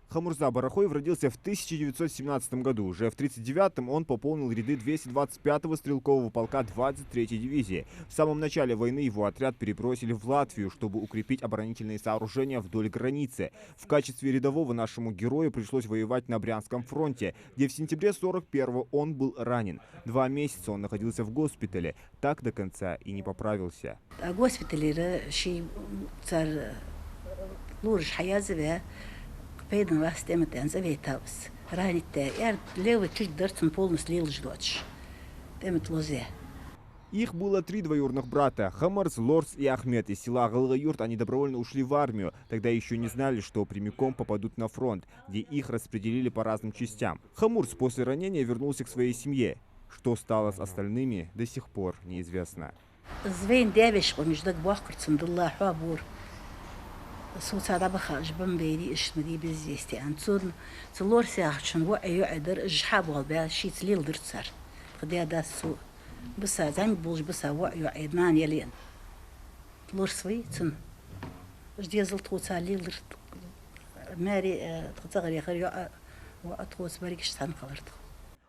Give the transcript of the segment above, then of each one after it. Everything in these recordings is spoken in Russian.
Хамурза Барахоев родился в 1917 году. Уже в 1939-м он пополнил ряды 225-го стрелкового полка 23-й дивизии. В самом начале войны его отряд перебросили в Латвию, чтобы укрепить оборонительные сооружения вдоль границы. В качестве рядового нашему герою пришлось воевать на Брянском фронте, где в сентябре 41-го он был ранен. 2 месяца он находился в госпитале, так до конца и не поправился. Их было 3 двоюродных брата – Хамарс, Лорс и Ахмед. Из села Галга-Юрт они добровольно ушли в армию. Тогда еще не знали, что прямиком попадут на фронт, где их распределили по разным частям. Хамурс после ранения вернулся к своей семье. Что стало с остальными, до сих пор неизвестно.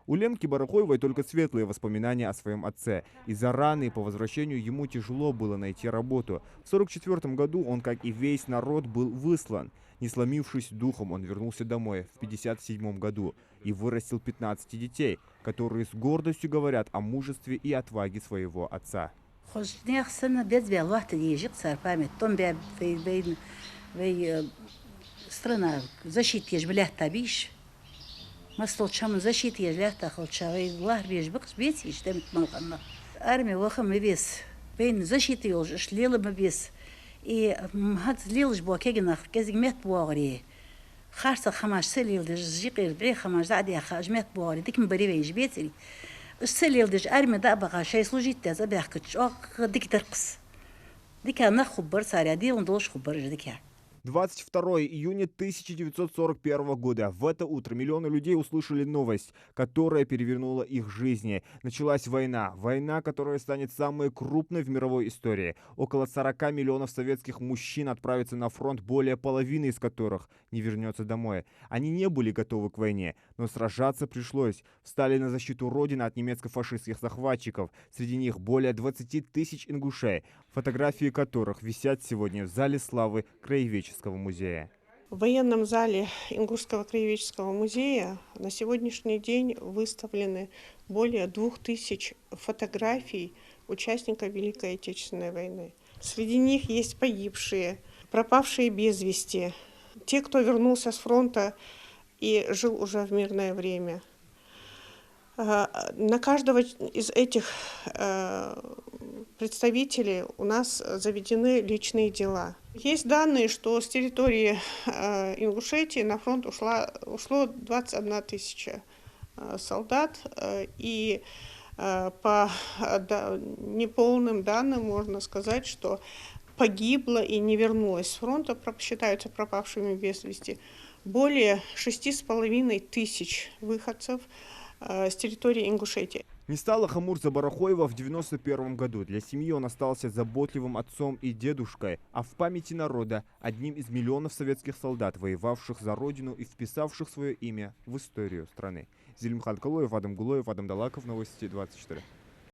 У Ленки Барахоевой только светлые воспоминания о своем отце. Из-за раны по возвращению ему тяжело было найти работу. В 1944 году он, как и весь народ, был выслан. Не сломившись духом, он вернулся домой в 1957 году и вырастил 15 детей, которые с гордостью говорят о мужестве и отваге своего отца. И هتزليلش بوكيجنا كزجمات بوغري خارصة خماش سليل دج جيقير بري خماش زعدي خاجمات بوغري ديك مبري جبيتري السليل دج أرمي دابغا شيء سلوجيت تاز أبيحكتش ديك ترقص ديك أنا خبر ساري دي وندوش خبر جديك 22 июня 1941 года. В это утро миллионы людей услышали новость, которая перевернула их жизни. Началась война. Война, которая станет самой крупной в мировой истории. Около 40 миллионов советских мужчин отправятся на фронт, более половины из которых не вернется домой. Они не были готовы к войне, но сражаться пришлось. Встали на защиту Родины от немецко-фашистских захватчиков. Среди них более 20 тысяч ингушей, фотографии которых висят сегодня в зале славы Краеведческого музея. В военном зале Ингушского краеведческого музея на сегодняшний день выставлены более 2000 фотографий участников Великой Отечественной войны. Среди них есть погибшие, пропавшие без вести, те, кто вернулся с фронта и жил уже в мирное время. На каждого из этих представителей у нас заведены личные дела. Есть данные, что с территории Ингушетии на фронт ушло 21 тысяча солдат, и по неполным данным можно сказать, что погибло и не вернулось с фронта, считаются пропавшими без вести, более 6,5 тысяч выходцев с территории Ингушетии. Не стало Хамурза Барахоева в 1991 году. Для семьи он остался заботливым отцом и дедушкой, а в памяти народа одним из миллионов советских солдат, воевавших за родину и вписавших свое имя в историю страны. Зелимхан Калоев, Адам Гулоев, Адам Далаков, Новости 24.